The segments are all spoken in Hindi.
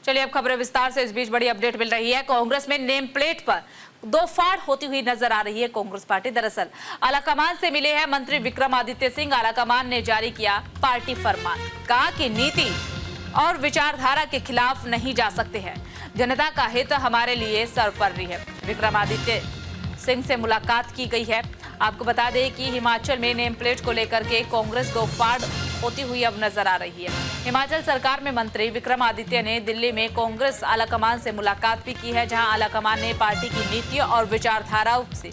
चलिए अब खबरें विस्तार से। इस बीच बड़ी अपडेट मिल रही है। कांग्रेस में नेम प्लेट पर दो फाड़ होती हुई नजर आ रही है कांग्रेस पार्टी। दरअसल आलाकमान से मिले हैं मंत्री विक्रमादित्य सिंह। आलाकमान ने जारी किया पार्टी फरमान, कहा कि नीति और विचारधारा के खिलाफ नहीं जा सकते हैं। जनता का हित हमारे लिए सर्वोपरि है। विक्रमादित्य सिंह से मुलाकात की गई है। आपको बता दें कि हिमाचल में नेम प्लेट को लेकर के कांग्रेस दो फाड़ होती हुई अब नजर आ रही है। हिमाचल सरकार में मंत्री विक्रमादित्य ने दिल्ली में कांग्रेस आलाकमान से मुलाकात भी की है, जहां आलाकमान ने पार्टी की नीतियों और विचारधाराओं से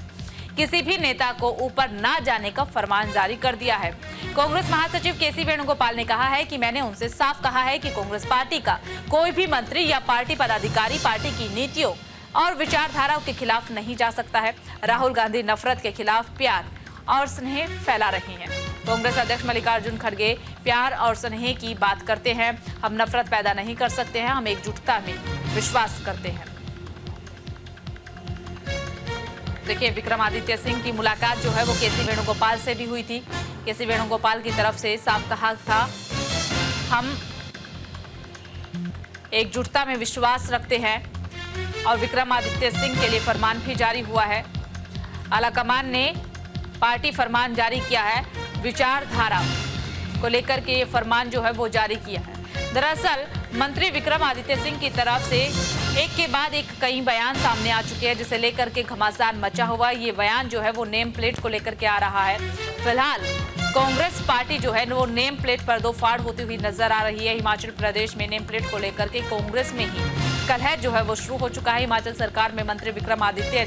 किसी भी नेता को ऊपर ना जाने का फरमान जारी कर दिया है। कांग्रेस महासचिव केसी वेणुगोपाल ने कहा है कि मैंने उनसे साफ कहा है कि कांग्रेस पार्टी का कोई भी मंत्री या पार्टी पदाधिकारी पार्टी की नीतियों और विचारधाराओं के खिलाफ नहीं जा सकता है। राहुल गांधी नफरत के खिलाफ प्यार और स्नेह फैला रहे हैं। कांग्रेस अध्यक्ष मल्लिकार्जुन खड़गे प्यार और स्नेह की बात करते हैं। हम नफरत पैदा नहीं कर सकते हैं, हम एकजुटता में विश्वास करते हैं। देखिए, विक्रमादित्य सिंह की मुलाकात जो है वो केसी वेणुगोपाल से भी हुई थी। केसी वेणुगोपाल की तरफ से साफ कहा था, हम एकजुटता में विश्वास रखते हैं। और विक्रमादित्य सिंह के लिए फरमान भी जारी हुआ है। आलाकमान ने पार्टी फरमान जारी किया है। विचारधारा को लेकर के ये फरमान जो है वो जारी किया है। दरअसल मंत्री विक्रमादित्य सिंह की तरफ से एक के बाद एक कई बयान सामने आ चुके हैं, जिसे लेकर के घमासान मचा हुआ। ये बयान जो है वो नेम प्लेट को लेकर के आ रहा है। फिलहाल कांग्रेस पार्टी जो है वो नेम प्लेट पर दो फाड़ होती हुई नजर आ रही है। हिमाचल प्रदेश में नेम प्लेट को लेकर के कांग्रेस में ही कलह जो है वो शुरू हो चुका है। हिमाचल सरकार में मंत्री विक्रमादित्य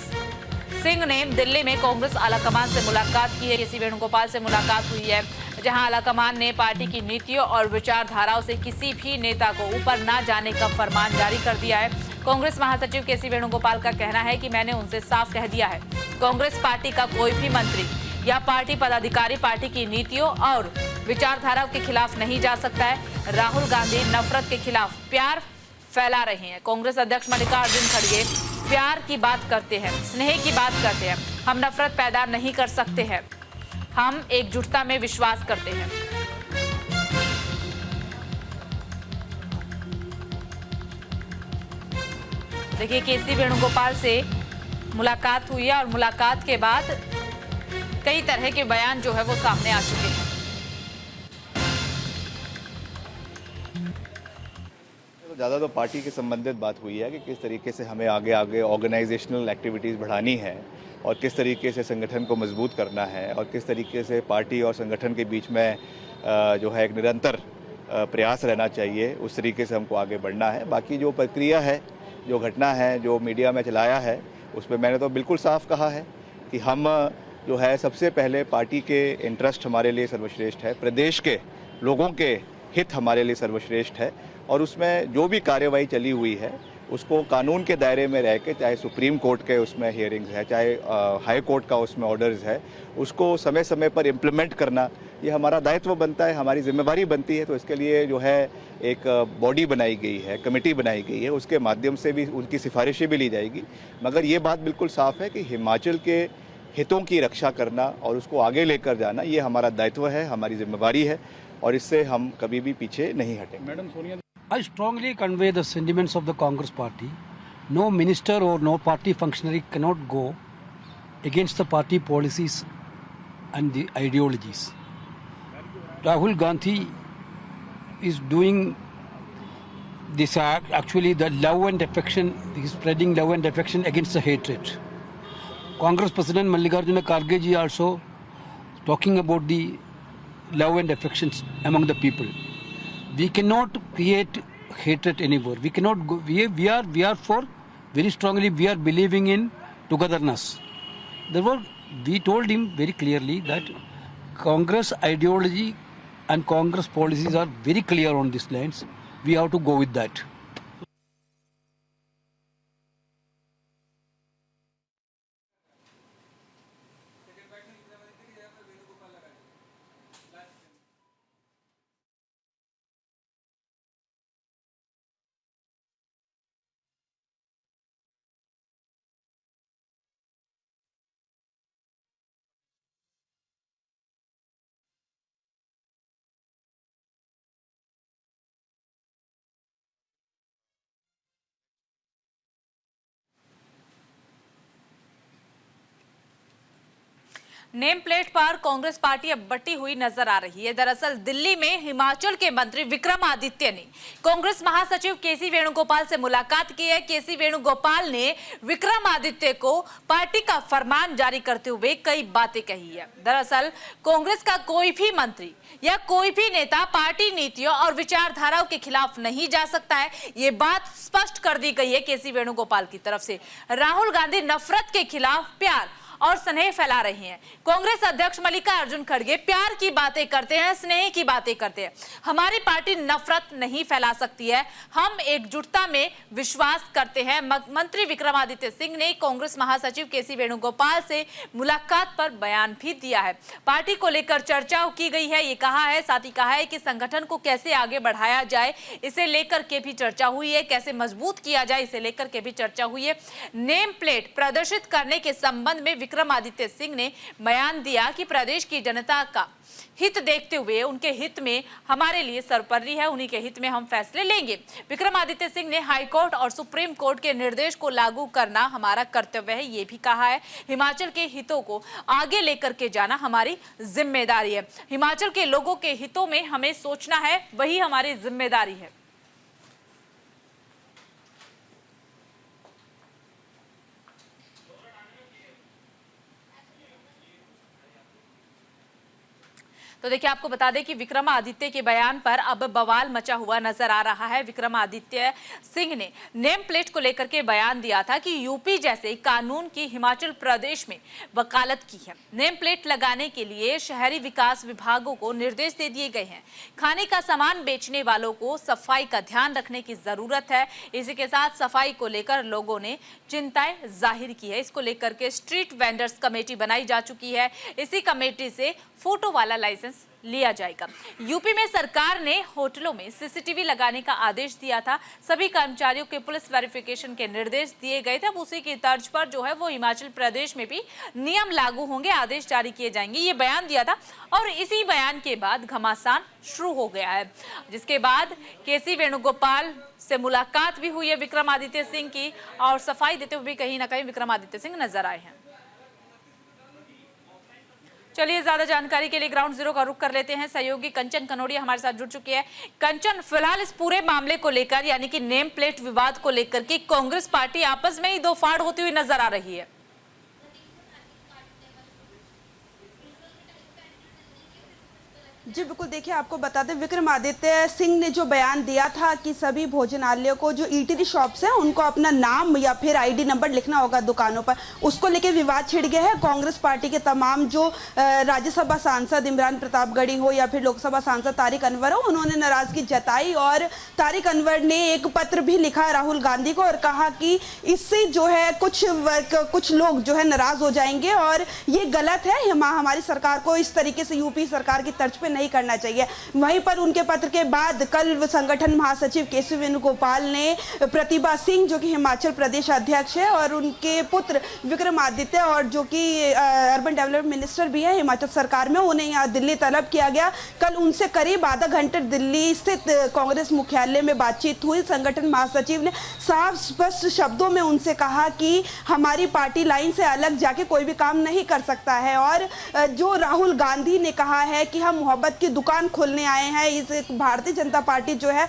सिंह ने दिल्ली में कांग्रेस आलाकमान से मुलाकात की है। केसी वेणुगोपाल से मुलाकात हुई है, जहां आलाकमान ने पार्टी की नीतियों और विचारधाराओं से किसी भी नेता को ऊपर ना जाने का फरमान जारी कर दिया है। कांग्रेस महासचिव केसी वेणुगोपाल का कहना है कि मैंने उनसे साफ कह दिया है, कांग्रेस पार्टी का कोई भी मंत्री या पार्टी पदाधिकारी पार्टी की नीतियों और विचारधाराओं के खिलाफ नहीं जा सकता है। राहुल गांधी नफरत के खिलाफ प्यार फैला रहे हैं। कांग्रेस अध्यक्ष मल्लिकार्जुन खड़गे प्यार की बात करते हैं, स्नेह की बात करते हैं। हम नफरत पैदा नहीं कर सकते हैं, हम एकजुटता में विश्वास करते हैं। देखिए, केसी वेणुगोपाल से मुलाकात हुई है और मुलाकात के बाद कई तरह के बयान जो है वो सामने आ चुके हैं। ज़्यादा तो पार्टी के संबंधित बात हुई है कि किस तरीके से हमें आगे आगे ऑर्गेनाइजेशनल एक्टिविटीज़ बढ़ानी है और किस तरीके से संगठन को मजबूत करना है और किस तरीके से पार्टी और संगठन के बीच में जो है एक निरंतर प्रयास रहना चाहिए, उस तरीके से हमको आगे बढ़ना है। बाकी जो प्रक्रिया है, जो घटना है, जो मीडिया में चलाया है, उस पर मैंने तो बिल्कुल साफ कहा है कि हम जो है सबसे पहले पार्टी के इंटरेस्ट हमारे लिए सर्वश्रेष्ठ है, प्रदेश के लोगों के हित हमारे लिए सर्वश्रेष्ठ है और उसमें जो भी कार्यवाही चली हुई है उसको कानून के दायरे में रह के, चाहे सुप्रीम कोर्ट के उसमें हियरिंग्स है, चाहे हाई कोर्ट का उसमें ऑर्डर्स है, उसको समय समय पर इम्प्लीमेंट करना ये हमारा दायित्व बनता है, हमारी जिम्मेवारी बनती है। तो इसके लिए जो है एक बॉडी बनाई गई है, कमेटी बनाई गई है, उसके माध्यम से भी उनकी सिफारिशें भी ली जाएगी। मगर ये बात बिल्कुल साफ है कि हिमाचल के हितों की रक्षा करना और उसको आगे लेकर जाना ये हमारा दायित्व है, हमारी जिम्मेवारी है और इससे हम कभी भी पीछे नहीं हटेंगे। Madam Sonia, I strongly convey the sentiments of the Congress party. No minister or no party functionary cannot go against the party policies and the ideologies. Rahul Gandhi is doing this act, actually the love and affection, he is spreading love and affection against the hatred. Congress President Mallikarjuna Kharge ji also talking about the love and affections among the people. We cannot create hatred anymore. We cannot go. We are for very strongly. We are believing in togetherness. Therefore, we told him very clearly that Congress ideology and Congress policies are very clear on these lines. We have to go with that. Name plate पर कांग्रेस पार्टी अब बटी हुई नजर आ रही है। दरअसल दिल्ली में हिमाचल के मंत्री विक्रमादित्य ने कांग्रेस महासचिव केसी वेणुगोपाल से मुलाकात की है। केसी वेणुगोपाल ने विक्रमादित्य को पार्टी का फरमान जारी करते हुए कई बातें कही है। दरअसल कांग्रेस का कोई भी मंत्री या कोई भी नेता पार्टी नीतियों और विचारधाराओं के खिलाफ नहीं जा सकता है, ये बात स्पष्ट कर दी गई है केसी वेणुगोपाल की तरफ से। राहुल गांधी नफरत के खिलाफ प्यार और स्नेह फैला रही हैं। कांग्रेस अध्यक्ष मल्लिकार्जुन खड़गे प्यार की बातें करते हैं, स्नेह की बातें करते हैं। हमारी पार्टी नफरत नहीं फैला सकती है, हम एकजुटता में विश्वास करते हैं। मंत्री विक्रमादित्य सिंह ने कांग्रेस महासचिव केसी वेणुगोपाल से मुलाकात पर बयान भी दिया है। पार्टी को लेकर चर्चा की गई है, ये कहा है, साथ ही कहा है कि संगठन को कैसे आगे बढ़ाया जाए इसे लेकर के भी चर्चा हुई है, कैसे मजबूत किया जाए इसे लेकर के भी चर्चा हुई है। नेम प्लेट प्रदर्शित करने के संबंध में विक्रमादित्य सिंह ने बयान दिया कि प्रदेश की जनता का हित देखते हुए उनके हित में हमारे लिए सर्वोपरि है, उन्हीं के हित में हम फैसले लेंगे। विक्रमादित्य सिंह ने हाईकोर्ट और सुप्रीम कोर्ट के निर्देश को लागू करना हमारा कर्तव्य है, ये भी कहा है। हिमाचल के हितों को आगे लेकर के जाना हमारी जिम्मेदारी है। हिमाचल के लोगों के हितों में हमें सोचना है, वही हमारी जिम्मेदारी है। तो देखिए, आपको बता दें कि विक्रमादित्य के बयान पर अब बवाल मचा हुआ नजर आ रहा है। विक्रमादित्य सिंह ने नेम प्लेट को लेकर के बयान दिया था कि यूपी जैसे कानून की हिमाचल प्रदेश में वकालत की है। नेम प्लेट लगाने के लिए शहरी विकास विभागों को निर्देश दे दिए गए हैं। खाने का सामान बेचने वालों को सफाई का ध्यान रखने की जरूरत है। इसी के साथ सफाई को लेकर लोगों ने चिंताएं जाहिर की है। इसको लेकर के स्ट्रीट वेंडर्स कमेटी बनाई जा चुकी है। इसी कमेटी से फोटो वाला लाइसेंस लिया जाएगा। यूपी में सरकार ने होटलों में सीसीटीवी लगाने का आदेश दिया था। सभी कर्मचारियों के पुलिस वेरिफिकेशन के निर्देश दिए गए थे। अब उसी की तर्ज पर जो है वो हिमाचल प्रदेश में भी नियम लागू होंगे, आदेश जारी किए जाएंगे, ये बयान दिया था। और इसी बयान के बाद घमासान शुरू हो गया है, जिसके बाद केसी वेणुगोपाल से मुलाकात भी हुई है विक्रमादित्य सिंह की, और सफाई देते हुए कहीं ना कहीं विक्रमादित्य सिंह नजर आए हैं। चलिए, ज्यादा जानकारी के लिए ग्राउंड जीरो का रुख कर लेते हैं। सहयोगी कंचन कनोडिया हमारे साथ जुड़ चुकी है। कंचन, फिलहाल इस पूरे मामले को लेकर, यानी कि नेम प्लेट विवाद को लेकर के कांग्रेस पार्टी आपस में ही दो फाड़ होती हुई नजर आ रही है। जी बिल्कुल, देखिए आपको बता दें, विक्रमादित्य सिंह ने जो बयान दिया था कि सभी भोजनालयों को, जो ईटरी शॉप्स हैं, उनको अपना नाम या फिर आईडी नंबर लिखना होगा दुकानों पर, उसको लेकर विवाद छिड़ गया है। कांग्रेस पार्टी के तमाम जो राज्यसभा सांसद इमरान प्रतापगढ़ी हो या फिर लोकसभा सांसद तारिक अनवर हो, उन्होंने नाराजगी जताई और तारिक अनवर ने एक पत्र भी लिखा राहुल गांधी को और कहा कि इससे जो है कुछ लोग जो है नाराज हो जाएंगे और ये गलत है। हमारी सरकार को इस तरीके से यूपी सरकार की तर्ज पे नहीं करना चाहिए। वहीं पर उनके पत्र के बाद कल संगठन महासचिव केसी वेणुगोपाल ने प्रतिभा सिंह, जो कि हिमाचल प्रदेश अध्यक्ष है, और उनके पुत्र विक्रमादित्य, और जो कि अर्बन डेवलपमेंट मिनिस्टर भी है हिमाचल सरकार में, उन्हें यहाँ दिल्ली तलब किया गया। कल उनसे करीब आधा घंटे दिल्ली स्थित कांग्रेस मुख्यालय में बातचीत हुई। संगठन महासचिव ने साफ स्पष्ट शब्दों में उनसे कहा कि हमारी पार्टी लाइन से अलग जाके कोई भी काम नहीं कर सकता है। और जो राहुल गांधी ने कहा है कि हम मोहब्बत की दुकान खोलने आए हैं, इस भारतीय जनता पार्टी जो है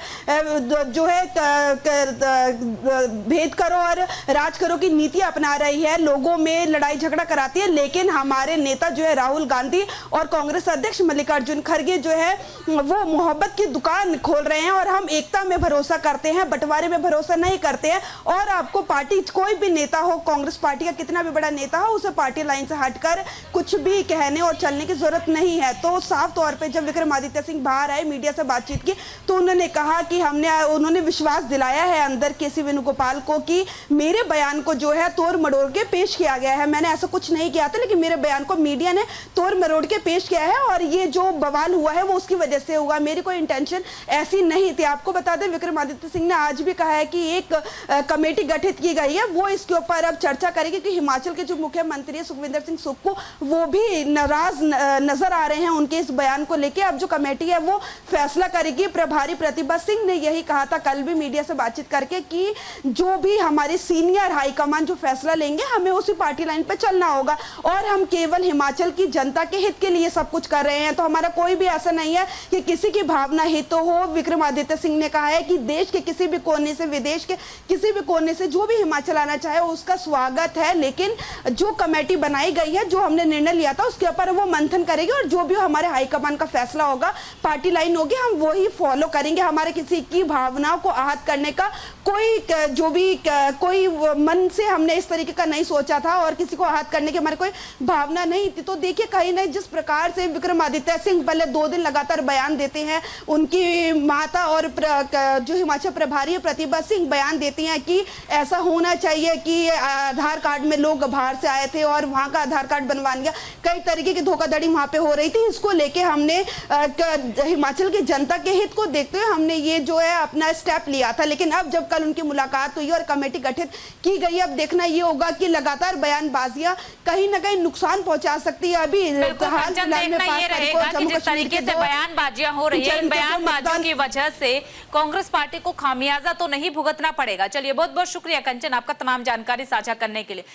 भेद करो और राज करो की नीति अपना रही है, लोगों में लड़ाई झगड़ा कराती है। लेकिन हमारे नेता जो है राहुल गांधी और कांग्रेस अध्यक्ष मल्लिकार्जुन खड़गे जो है वो मोहब्बत की दुकान खोल रहे हैं और हम एकता में भरोसा करते हैं, बंटवारे में भरोसा नहीं करते हैं। और आपको पार्टी, कोई भी नेता हो, कांग्रेस पार्टी का कितना भी बड़ा नेता हो, उसे पार्टी लाइन से हटकर कुछ भी कहने और चलने की जरूरत नहीं है। तो साफ तौर पे जब विक्रमादित्य सिंह बाहर आए, मीडिया से बातचीत की, तो उन्होंने कहा कि उन्होंने विश्वास दिलाया है अंदर केसी वेणुगोपाल को कि मेरे बयान को जो है तोड़ मरोड़ के पेश किया गया है। मैंने ऐसा कुछ नहीं किया था, लेकिन मेरे बयान को मीडिया ने तोड़ मरोड़ के पेश किया है और ये जो बवाल हुआ है वो उसकी वजह से हुआ, मेरी कोई इंटेंशन ऐसी नहीं थी। आपको बता दें, विक्रमादित्य सिंह ने आज भी कहा है कि एक कमेटी गठित की गई है, वो इसके ऊपर अब चर्चा करेगी कि हिमाचल के जो मुख्यमंत्री है सुखविंदर सिंह सुक्खू, वो भी नाराज नजर आ रहे हैं उनके इस बयान को उसको लेके अब जो कमेटी है वो फैसला करेगी। प्रभारी प्रतिभा सिंह ने यही कहा था कल भी मीडिया से बातचीत करके कि जो भी हमारे सीनियर हाईकमान जो फैसला लेंगे हमें उसी पार्टी लाइन पे चलना होगा और हम केवल हिमाचल की जनता के हित के लिए सब कुछ कर रहे हैं। तो हमारा कोई भी ऐसा नहीं है कि किसी की भावना हित हो। विक्रमादित्य सिंह ने कहा है कि देश के किसी भी कोने से, विदेश के किसी भी कोने से जो भी हिमाचल आना चाहे उसका स्वागत है, लेकिन जो कमेटी बनाई गई है, जो हमने निर्णय लिया था उसके ऊपर वो मंथन करेगी और जो भी हमारे हाईकमान का फैसला होगा, पार्टी लाइन होगी, हम वही फॉलो करेंगे। हमारे किसी की भावनाओं को आहत करने का कोई मन से हमने इस तरीके का नहीं सोचा था और किसी को आहत करने की हमारी कोई भावना नहीं थी। तो देखिए कहीं ना जिस प्रकार से विक्रमादित्य सिंह पहले 2 दिन लगातार बयान देते हैं, उनकी माता और जो हिमाचल प्रभारी है प्रतिभा सिंह बयान देती हैं कि ऐसा होना चाहिए कि आधार कार्ड में लोग बाहर से आए थे और वहां का आधार कार्ड बनवा लिया, कई तरीके की धोखाधड़ी वहां पे हो रही थी। इसको लेके हमने हिमाचल की जनता के हित को देखते हुए हमने ये जो है अपना स्टेप लिया था। लेकिन अब जब कल उनकी मुलाकात हुई और कमेटी गठित की गई, अब देखना ये होगा कि लगातार बयानबाजियां कहीं ना कहीं नुकसान पहुंचा सकती है। अभी हाल फिलहाल में 5 तारीख को जम्मू जिस कश्मीर तरीके के से 2 बयानबाजियां हो रही है, इन बयानबाजियों की वजह से कांग्रेस पार्टी को खामियाजा तो नहीं भुगतना पड़ेगा। चलिए बहुत बहुत शुक्रिया कंचन आपका तमाम जानकारी साझा करने के लिए।